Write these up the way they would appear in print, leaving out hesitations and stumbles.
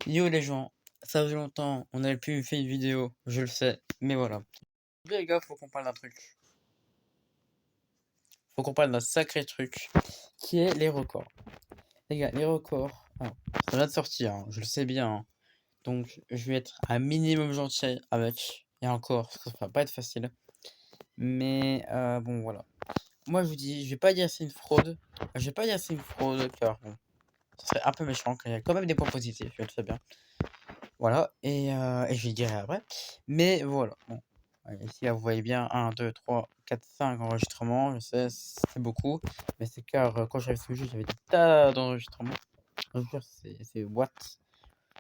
Yo les gens, ça faisait longtemps, on avait pu faire une vidéo, je le sais, mais voilà. Aujourd'hui les gars, faut qu'on parle d'un truc. Faut qu'on parle d'un sacré truc, qui est les records. Les gars, les records, ça vient de sortir, hein, je le sais bien, hein. Donc je vais être un minimum gentil avec, et encore, ça va pas être facile. Mais bon voilà. Moi je vous dis, je vais pas dire c'est une fraude, je vais pas dire c'est une fraude, car bon, ça serait un peu méchant, car il y a quand même des points positifs, je le sais bien. Voilà, et je lui dirai après. Mais voilà, bon. Ouais, ici, là, vous voyez bien 1, 2, 3, 4, 5 enregistrements. Je sais, c'est beaucoup. Mais c'est car quand j'avais ce jeu, j'avais des tas d'enregistrements. Je vous jure, c'est what?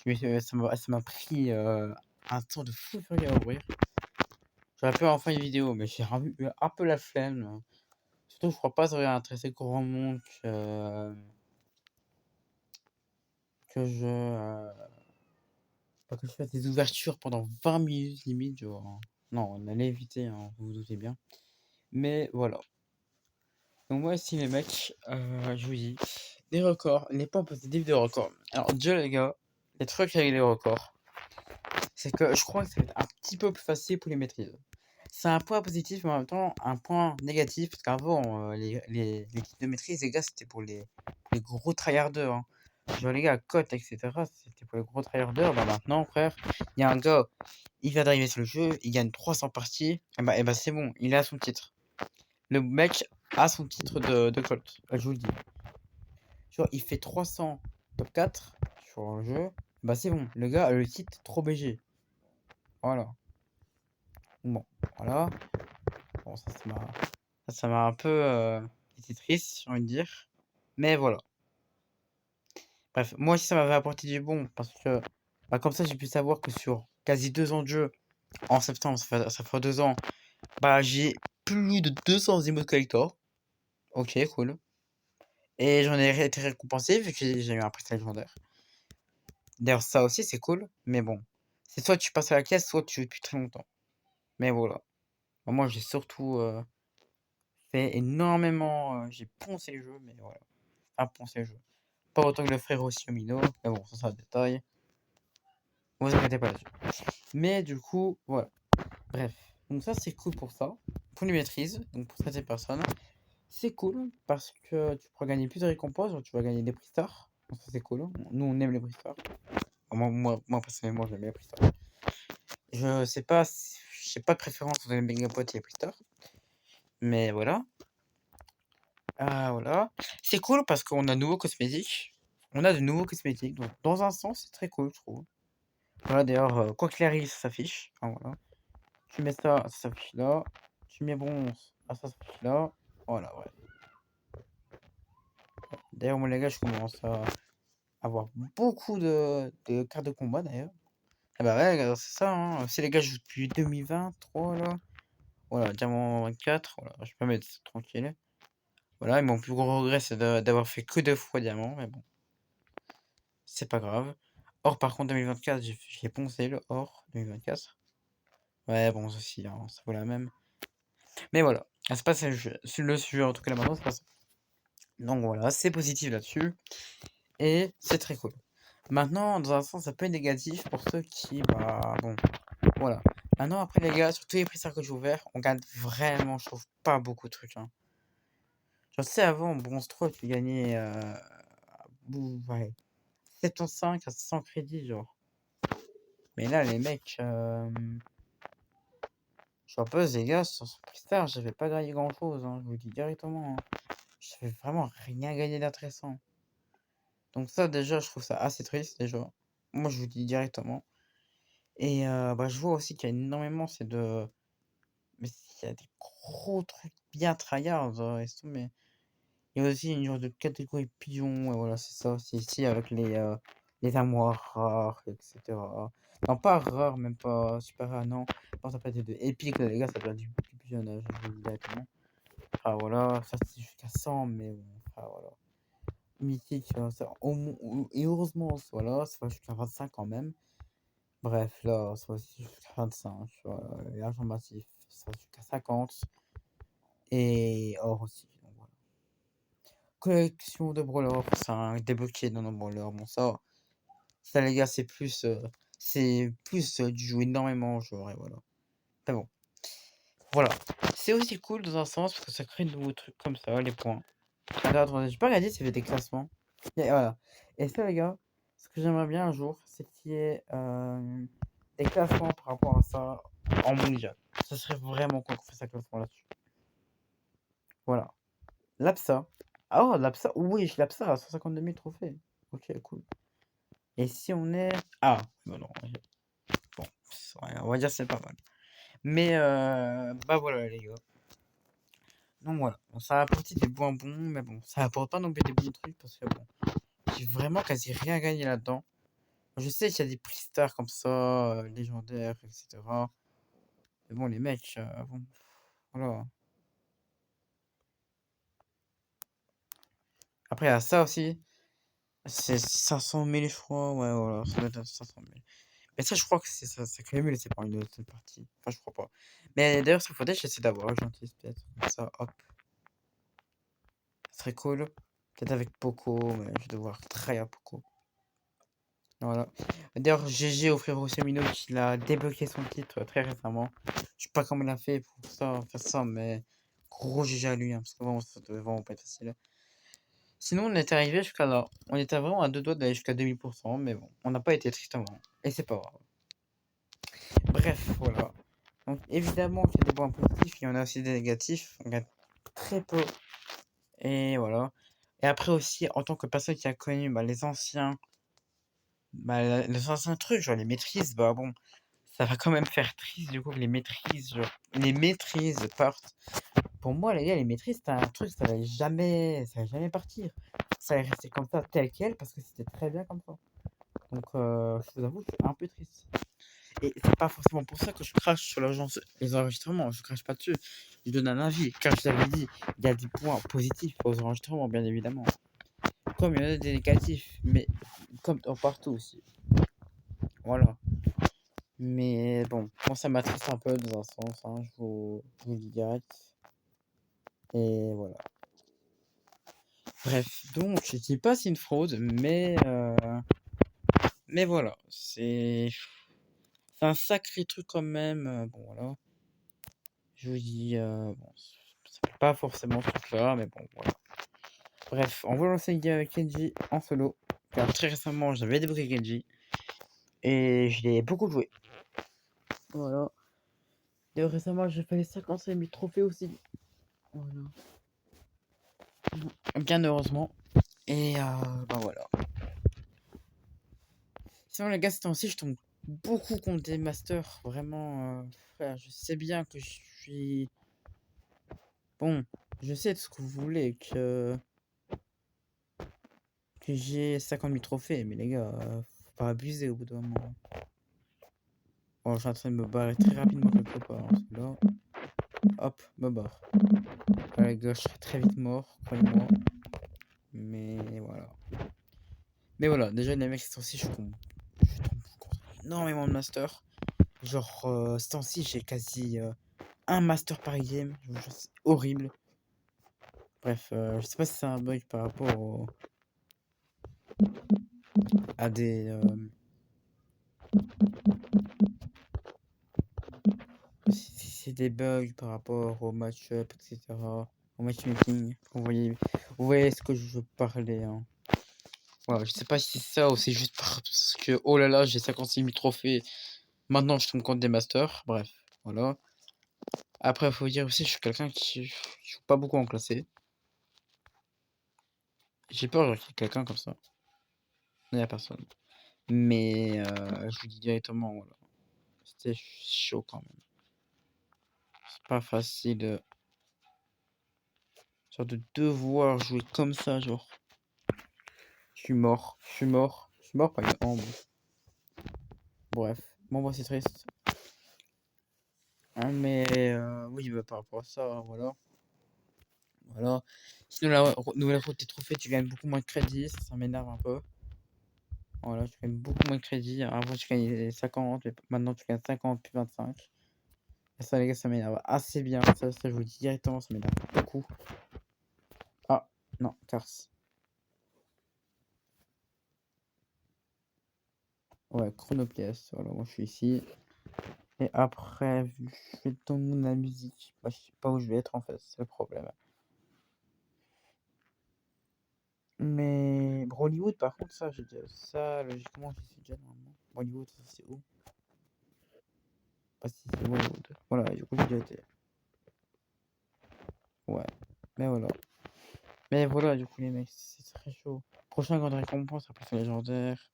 Ça m'a pris un temps de fou furieux à ouvrir. J'aurais pu en faire une vidéo, mais j'ai eu un peu la flemme. Surtout, je crois pas que ça aurait intéressé grand monde que je fasse des ouvertures pendant 20 minutes limite, genre, hein. Non, on allait éviter, hein, vous vous doutez bien. Mais voilà. Donc moi ici les mecs, je vous dis, les records, les points positifs des records. Alors déjà les gars, les trucs avec les records, c'est que je crois que ça va être un petit peu plus facile pour les maîtrises. C'est un point positif, mais en même temps un point négatif, parce qu'avant, les kits de maîtrise, les gars, c'était pour les gros tryharders, hein. Genre les gars, cote, etc., c'était pour les gros tryharders. Bah maintenant, frère, il y a un gars, il vient d'arriver sur le jeu, il gagne 300 parties, et bah c'est bon, il a son titre. Le mec a son titre de Colt, je vous le dis. Genre, il fait 300 top 4 sur le jeu, bah c'est bon, le gars a le titre trop BG. Voilà. Bon, voilà. Bon, ça m'a un peu été triste, j'ai envie de dire. Mais voilà. Bref, moi aussi ça m'avait apporté du bon, parce que bah, comme ça j'ai pu savoir que sur quasi 2 ans de jeu, en septembre, ça fait 2 ans, bah j'ai plus de 200 emotes collector. Ok, cool. Et j'en ai été récompensé vu que j'ai eu un prix légendaire. D'ailleurs, ça aussi, c'est cool, mais bon. C'est soit tu passes à la caisse, soit tu joues depuis très longtemps. Mais voilà. Moi, j'ai surtout fait énormément. J'ai poncé le jeu, mais voilà. Enfin, poncé le jeu. Pas autant que le frère aussi au Mino, mais bon, ça, c'est un détail. Vous inquiétez pas là-dessus. Mais du coup, voilà. Bref. Donc, ça, c'est cool pour ça. Pour les maîtrises, donc pour certaines personnes. C'est cool parce que tu pourras gagner plus de récompenses. Genre, tu vas gagner des prix stars. Donc, ça, c'est cool. Nous, on aime les prix stars. Moi, personnellement, j'aime les prix stars. Je sais pas, j'ai pas de préférence entre les Megapod et les Pristar. Mais voilà. Ah, voilà. C'est cool parce qu'on a de nouveaux cosmétiques. On a de nouveaux cosmétiques. Donc, dans un sens, c'est très cool, je trouve. Voilà, d'ailleurs, quoi qu'il arrive, ça s'affiche. Enfin, voilà. Tu mets ça, ça s'affiche là. Tu mets bronze, ah, ça s'affiche là. Voilà, ouais. D'ailleurs, moi, les gars, je commence à avoir beaucoup de cartes de combat, d'ailleurs. Ah bah ouais, regarde, c'est ça, hein. Si les gars jouent depuis 2023, là. Voilà, diamant 24. Voilà, je peux mettre tranquille. Voilà, et mon plus gros regret, c'est d'avoir fait que 2 fois diamant, mais bon, c'est pas grave. Or, par contre, 2024, j'ai poncé le or 2024. Ouais, bon, ceci, hein, ça vaut la même. Mais voilà, ah, c'est pas ça le sujet, en tout cas, là maintenant, c'est pas ça. Donc voilà, c'est positif là-dessus, et c'est très cool. Maintenant, dans un sens, ça peut être négatif pour ceux qui, bah, bon, voilà. Maintenant, après, les gars, sur tous les prix que j'ai ouverts, on gagne vraiment, je trouve, pas beaucoup de trucs, hein. Je sais, avant, bronze 3, tu gagnais, ouais, 75 à 100 crédits, genre. Mais là, les mecs, je vois pas, les gars, sur Superstar, j'avais pas gagné grand-chose, hein, je vous le dis directement, hein. J'avais vraiment rien gagné d'intéressant. Donc ça, déjà, je trouve ça assez triste, déjà. Moi, je vous le dis directement. Et bah, je vois aussi qu'il y a énormément, c'est de... Mais il y a des gros trucs bien tryhard, mais il y a aussi une genre de catégorie pigeon, et voilà, c'est ça aussi ici, avec les armoires rares, etc. Non, pas rares, même pas super rares, non. Non, ça peut être de épique, les gars, ça peut être du pigeonnage, je vous le dis directement. Ah voilà, ça c'est jusqu'à 100, mais bon, ah voilà. Mythique, ça, et heureusement, voilà, ça va jusqu'à 25 quand même. Bref, là, ça va aussi jusqu'à 25, voilà, et argent massif, ça va jusqu'à 50. Et or aussi, donc voilà. Collection de brawlers, c'est un débloqué dans nos brawlers, bon ça, Ça, les gars, c'est plus du jouer énormément, genre, et voilà. Mais bon, voilà. C'est aussi cool dans un sens parce que ça crée de nouveaux trucs comme ça, les points. Attends, j'ai pas regardé s'il y avait des classements. Et voilà. Et ça, les gars, ce que j'aimerais bien un jour, c'est qu'il y ait des classements par rapport à ça en mondial. Ça serait vraiment cool qu'on fasse un classement là-dessus. Voilà. L'APSA. Ah, oh, l'APSA. Oui, l'APSA a 152 000 trophées. Ok, cool. Et si on est. Ah, bah non. Bon, ouais, on va dire que c'est pas mal. Mais, bah voilà, les gars. Donc voilà. Bon, ça a apporté des points bons, mais bon, ça apporte pas non plus des bons trucs parce que bon, j'ai vraiment quasi rien gagné là-dedans. Je sais qu'il y a des prix stars comme ça, légendaires, etc. Mais bon, les mecs, bon, voilà. Après, il y a ça aussi. C'est 500 000, je crois. Ouais, voilà, ça doit être 500 000. Mais ça, je crois que ça cumule, c'est pas une seule partie. Enfin, je crois pas. Mais d'ailleurs, ce faudrait, j'essaie d'avoir, gentil, peut-être. Comme ça, hop. Ce serait cool. Peut-être avec Poco, mais je vais devoir tryhard Poco. Voilà. D'ailleurs, GG au frérot Semino qui a débloqué son titre très récemment. Je sais pas comment il a fait pour ça, faire ça, mais gros GG à lui, hein, parce que vraiment, ça devait vraiment pas être facile. Sinon, on était arrivé jusqu'à là. On était vraiment à deux doigts d'aller jusqu'à 2000%, mais bon, on n'a pas été tristement. Et c'est pas grave. Bref, voilà. Donc, évidemment qu'il y a des points positifs, il y en a aussi des négatifs. On gagne très peu. Et voilà. Et après aussi, en tant que personne qui a connu les anciens les anciens trucs, genre les maîtrises, bah bon, ça va quand même faire triste du coup que les maîtrises partent. Pour moi, les gars, les maîtrises, c'était un truc, ça va jamais partir. Ça va rester comme ça, tel quel, parce que c'était très bien comme ça. Donc, je vous avoue que c'est un peu triste. Et c'est pas forcément pour ça que je crache sur les enregistrements, je crache pas dessus. Je donne un avis, car je l'avais dit, il y a des points positifs aux enregistrements, bien évidemment. Comme il y en a des négatifs, mais comme partout aussi. Voilà. Mais bon, moi ça m'attriste un peu dans un sens, hein, je vous le dis direct. Et voilà. Bref, donc je dis pas c'est une fraude, mais voilà, c'est un sacré truc quand même. Bon voilà, je vous dis, bon, ça fait pas forcément ce truc-là, mais bon voilà. Bref, on va lancer une game avec Kenji en solo, car très récemment j'avais débloqué Kenji et je l'ai beaucoup joué. Voilà. Et récemment j'ai fait les 55 000 trophées aussi. Voilà. Bien heureusement. Et bah voilà. Sinon les gars, ces temps-ci, je tombe beaucoup contre des masters. Vraiment, frère, je sais bien que je suis... Bon, je sais de ce que vous voulez, que j'ai 50 000 trophées. Mais les gars, faut pas abuser au bout d'un moment. Bon, je suis en train de me barrer très rapidement quelque part. Hein, parce que là, hop, me barre. Là, les gars, je serai très vite mort, croyez-moi. Mais voilà. Mais voilà, déjà les mecs, ces temps-ci, je tombe contre énormément de masters. Genre, ce temps-ci, j'ai quasi un master par game. C'est horrible. Bref, je sais pas si c'est un bug par rapport à si c'est des bugs par rapport au match-up, etc. Au matchmaking. Vous voyez ce que je veux parler. Hein. Voilà, je sais pas si c'est ça ou c'est juste parce que, oh là là, j'ai 56 000 trophées. Maintenant, je tombe contre des masters. Bref, voilà. Après, il faut dire aussi, je suis quelqu'un qui joue pas beaucoup en classé. J'ai peur de quelqu'un comme ça. Il n'y a personne. Mais je vous dis directement, voilà. C'était chaud quand même. C'est pas facile genre de devoir jouer comme ça, genre. Je suis mort, je suis mort, je suis mort par une hambre. Bref, bon, bah, c'est triste. Hein, mais oui, bah, par rapport à ça, voilà. Voilà. Sinon, la nouvelle route des trophées, tu gagnes beaucoup moins de crédits, ça m'énerve un peu. Voilà, tu gagnes beaucoup moins de crédits. Avant, tu gagnais 50, mais maintenant, tu gagnes 50 puis 25. Et ça, les gars, ça m'énerve assez bien. Ça, je vous le dis directement, ça m'énerve beaucoup. Ah, non, Cars. Ouais, Chronopièce, voilà, moi je suis ici. Et après, vu que je fais dans la musique, bah, je sais pas où je vais être en fait, c'est le problème. Mais Bollywood, par contre, ça, j'ai déjà ça, logiquement, j'y suis déjà normalement. Bollywood, ça, c'est où? Ah si, c'est Bollywood. Voilà, du coup, j'ai déjà été. Ouais, mais voilà. Mais voilà, du coup, les mecs, c'est très chaud. Prochain grande récompense, après, c'est légendaire.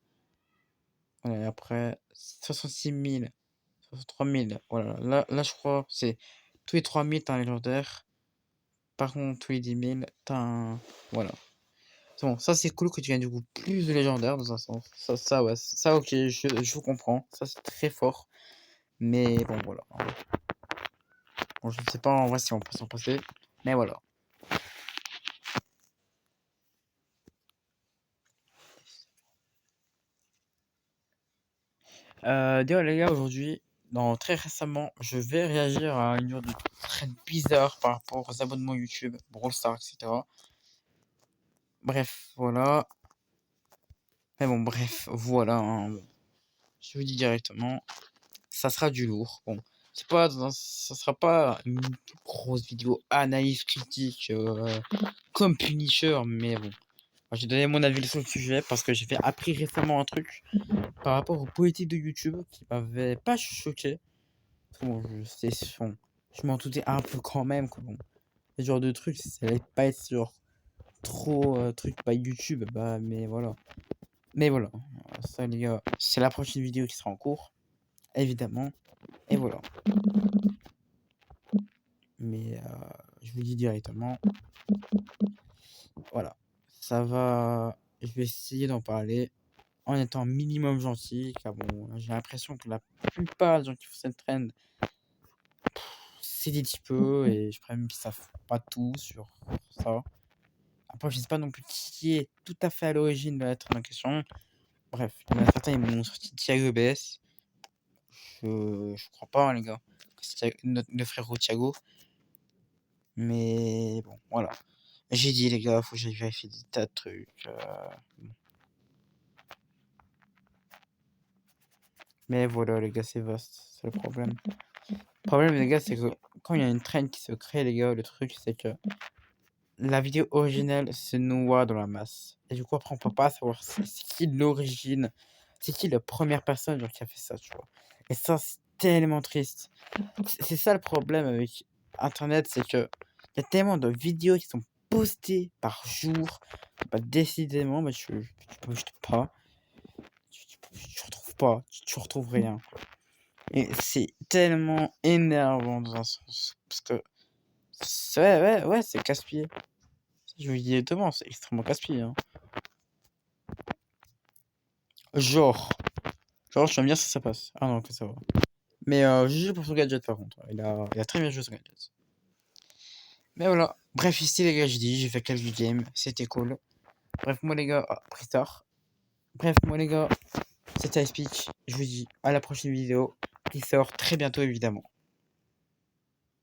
Voilà, et après, 66 000, 63 000. Voilà, là, je crois, c'est tous les 3 000, t'as un légendaire. Par contre, tous les 10 000, t'as un. Voilà. C'est bon, ça c'est cool que tu gagnes du coup plus de légendaires dans un sens. Ça ouais, ça ok, je vous comprends. Ça c'est très fort. Mais bon, voilà. Bon, je ne sais pas en vrai si on peut s'en passer. Mais voilà. D'ailleurs, les gars, aujourd'hui, très récemment, je vais réagir à une de très bizarre par rapport aux abonnements YouTube, Brawl Stars, etc. Bref, voilà. Mais bon, bref, voilà, hein. Bon, je vous dis directement, ça sera du lourd. Bon, ça sera pas une grosse vidéo analyse critique comme Punisher, mais bon. Moi, j'ai donné mon avis sur le sujet parce que j'ai fait appris récemment un truc par rapport aux politiques de YouTube qui m'avait pas choqué. Bon, je m'en doutais un peu quand même que bon, ce genre de truc, ça allait pas être genre trop truc pas YouTube, bah mais voilà. Mais voilà, ça les gars, c'est la prochaine vidéo qui sera en cours, évidemment. Et voilà. Mais je vous dis directement, voilà, ça va. Je vais essayer d'en parler en étant minimum gentil, car bon, j'ai l'impression que la plupart des gens qui font cette trend, c'est des petits peu, et je préfère même qu'ils savent pas tout sur ça. Après, je sais pas non plus qui est tout à fait à l'origine de la trend en question. Bref, il y en a certains, ils m'ont sorti Thiago BS. Je crois pas, hein, les gars, que c'est le frérot Thiago. Mais bon, voilà. J'ai dit, les gars, faut que j'aille vérifier des tas de trucs. Bon. Mais voilà, les gars, c'est vaste. C'est le problème. Le problème, les gars, c'est que quand il y a une trend qui se crée, les gars, le truc, c'est que la vidéo originale se noie dans la masse. Et du coup, après, on peut pas savoir c'est qui l'origine, c'est qui la première personne genre, qui a fait ça, tu vois. Et ça, c'est tellement triste. C'est ça le problème avec Internet, c'est que il y a tellement de vidéos qui sont postées par jour, bah, décidément, bah, tu peux juste pas, tu retrouves pas, tu retrouves rien. Et c'est tellement énervant dans un sens, parce que ouais, c'est casse-pied. Je vous dis directement, c'est extrêmement casse-pied, hein. Genre, je t'aime bien si ça passe. Ah non, que ça va. Mais GG pour son gadget par contre. Il a très bien joué son gadget. Mais voilà. Bref, ici les gars, j'ai fait quelques games. C'était cool. Bref, moi les gars, pris tard. Bref, moi les gars, c'était iSpeak. Je vous dis à la prochaine vidéo qui sort très bientôt évidemment.